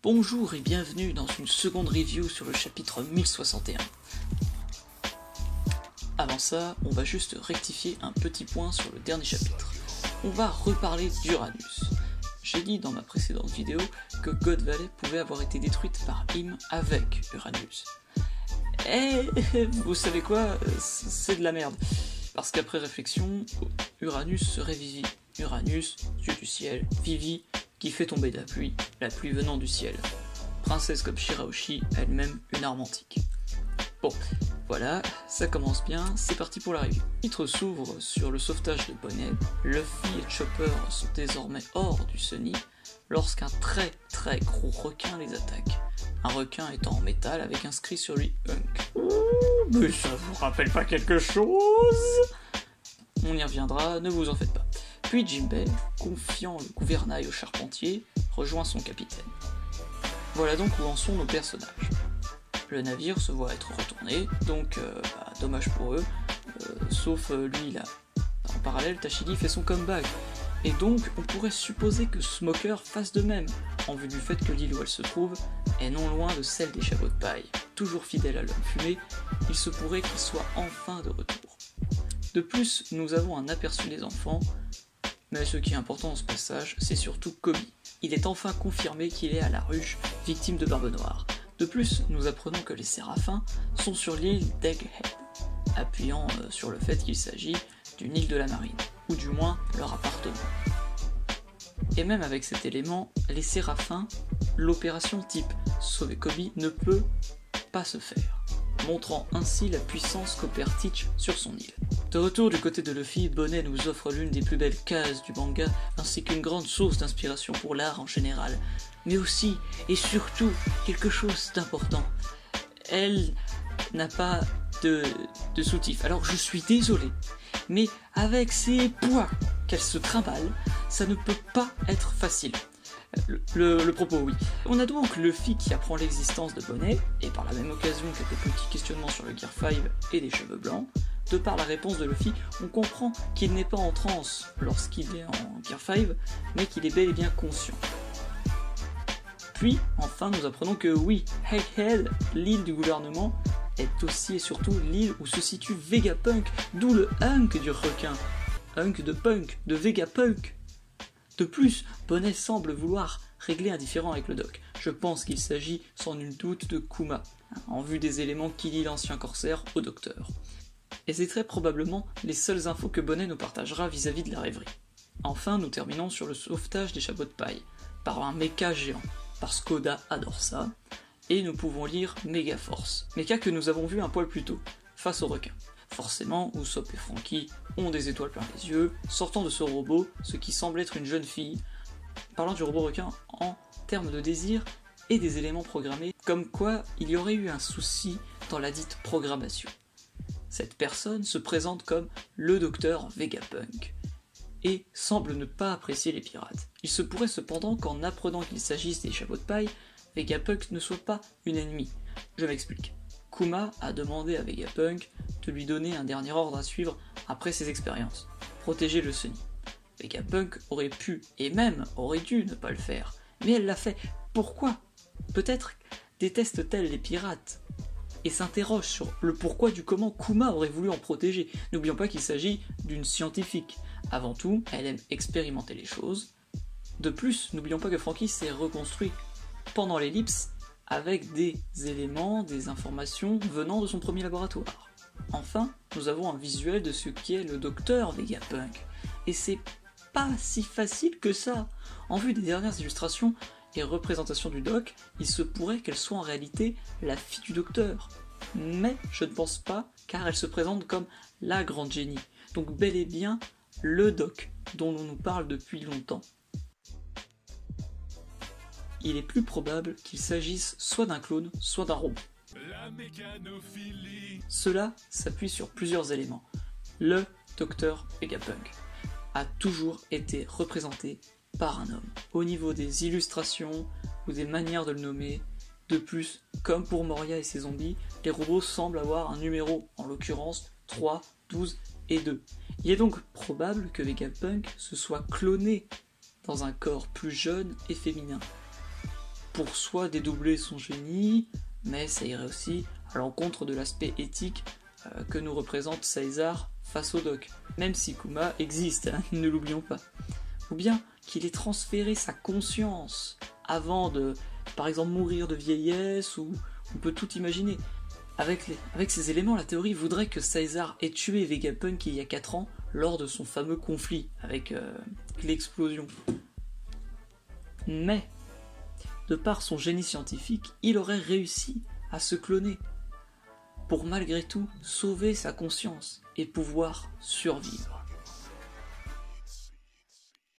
Bonjour et bienvenue dans une seconde review sur le chapitre 1061. Avant ça, on va juste rectifier un petit point sur le dernier chapitre. On va reparler d'Uranus. J'ai dit dans ma précédente vidéo que God Valley pouvait avoir été détruite par Im avec Uranus. Et vous savez quoi, c'est de la merde. Parce qu'après réflexion, Uranus se révivit. Uranus, dieu du ciel, Vivi, qui fait tomber la pluie venant du ciel. Princesse comme Shirahoshi, elle-même une arme antique. Bon, voilà, ça commence bien, c'est parti pour la review. Le titre s'ouvre sur le sauvetage de Bonnet. Luffy et Chopper sont désormais hors du Sunny lorsqu'un très gros requin les attaque. Un requin étant en métal avec inscrit sur lui Hunk. Mais ça vous rappelle pas quelque chose? On y reviendra, ne vous en faites pas. Puis Jinbei, confiant le gouvernail au charpentier, rejoint son capitaine. Voilà donc où en sont nos personnages. Le navire se voit être retourné, donc dommage pour eux, sauf lui là. En parallèle, Tashigi fait son comeback, et donc on pourrait supposer que Smoker fasse de même, en vue du fait que l'île où elle se trouve est non loin de celle des chapeaux de paille. Toujours fidèle à l'homme fumé, il se pourrait qu'il soit enfin de retour. De plus, nous avons un aperçu des enfants, mais ce qui est important dans ce passage, c'est surtout Koby. Il est enfin confirmé qu'il est à la ruche, victime de Barbe Noire. De plus, nous apprenons que les Séraphins sont sur l'île d'Egghead, appuyant sur le fait qu'il s'agit d'une île de la marine, ou du moins leur appartement. Et même avec cet élément, les Séraphins, l'opération type sauver Koby ne peut pas se faire, montrant ainsi la puissance qu'opère Teach sur son île. De retour du côté de Luffy, Bonnet nous offre l'une des plus belles cases du manga, ainsi qu'une grande source d'inspiration pour l'art en général, mais aussi, et surtout, quelque chose d'important. Elle n'a pas de soutif. Alors je suis désolé, mais avec ces poids qu'elle se trimballe, ça ne peut pas être facile. Le propos, oui. On a donc Luffy qui apprend l'existence de Bonnet, et par la même occasion quelques petits questionnements sur le Gear 5 et des cheveux blancs. De par la réponse de Luffy, on comprend qu'il n'est pas en transe lorsqu'il est en Gear 5, mais qu'il est bel et bien conscient. Puis, enfin, nous apprenons que oui, Egghead, l'île du gouvernement, est aussi et surtout l'île où se situe Vegapunk, d'où le Hunk du requin. Hunk de Punk, de Vegapunk. De plus, Bonnet semble vouloir régler un différend avec le doc. Je pense qu'il s'agit sans nul doute de Kuma, en vue des éléments qui lient l'ancien corsaire au docteur. Et c'est très probablement les seules infos que Bonnet nous partagera vis-à-vis de la rêverie. Enfin, nous terminons sur le sauvetage des chapeaux de paille, par un mecha géant, parce qu'Oda adore ça, et nous pouvons lire Mega Force, mecha que nous avons vu un poil plus tôt, face au requin. Forcément, Usopp et Franky ont des étoiles plein les yeux, sortant de ce robot, ce qui semble être une jeune fille, parlant du robot requin en termes de désir et des éléments programmés, comme quoi il y aurait eu un souci dans la dite programmation. Cette personne se présente comme le docteur Vegapunk, et semble ne pas apprécier les pirates. Il se pourrait cependant qu'en apprenant qu'il s'agisse des chapeaux de paille, Vegapunk ne soit pas une ennemie. Je m'explique. Kuma a demandé à Vegapunk de lui donner un dernier ordre à suivre après ses expériences, protéger le Sunny. Vegapunk aurait pu, et même aurait dû ne pas le faire, mais elle l'a fait. Pourquoi? Peut-être déteste-t-elle les pirates et s'interroge sur le pourquoi du comment Kuma aurait voulu en protéger. N'oublions pas qu'il s'agit d'une scientifique. Avant tout, elle aime expérimenter les choses. De plus, n'oublions pas que Franky s'est reconstruit pendant l'ellipse avec des éléments, des informations venant de son premier laboratoire. Enfin, nous avons un visuel de ce qu'est le docteur Vegapunk. Et c'est pas si facile que ça. En vue des dernières illustrations et représentations du doc, il se pourrait qu'elle soit en réalité la fille du docteur. Mais je ne pense pas, car elle se présente comme la grande génie. Donc bel et bien le doc, dont on nous parle depuis longtemps. Il est plus probable qu'il s'agisse soit d'un clone, soit d'un robot. Cela s'appuie sur plusieurs éléments. Le docteur Vegapunk a toujours été représenté par un homme, au niveau des illustrations ou des manières de le nommer. De plus, comme pour Moria et ses zombies, les robots semblent avoir un numéro, en l'occurrence 3, 12 et 2. Il est donc probable que Vegapunk se soit cloné dans un corps plus jeune et féminin. pour soi dédoubler son génie, mais ça irait aussi à l'encontre de l'aspect éthique que nous représente Caesar face au Doc, même si Kuma existe, hein, ne l'oublions pas. Ou bien qu'il ait transféré sa conscience avant de, par exemple, mourir de vieillesse, ou on peut tout imaginer. Avec ces éléments, la théorie voudrait que Caesar ait tué Vegapunk il y a 4 ans lors de son fameux conflit avec l'explosion. Mais, de par son génie scientifique, il aurait réussi à se cloner pour malgré tout sauver sa conscience et pouvoir survivre.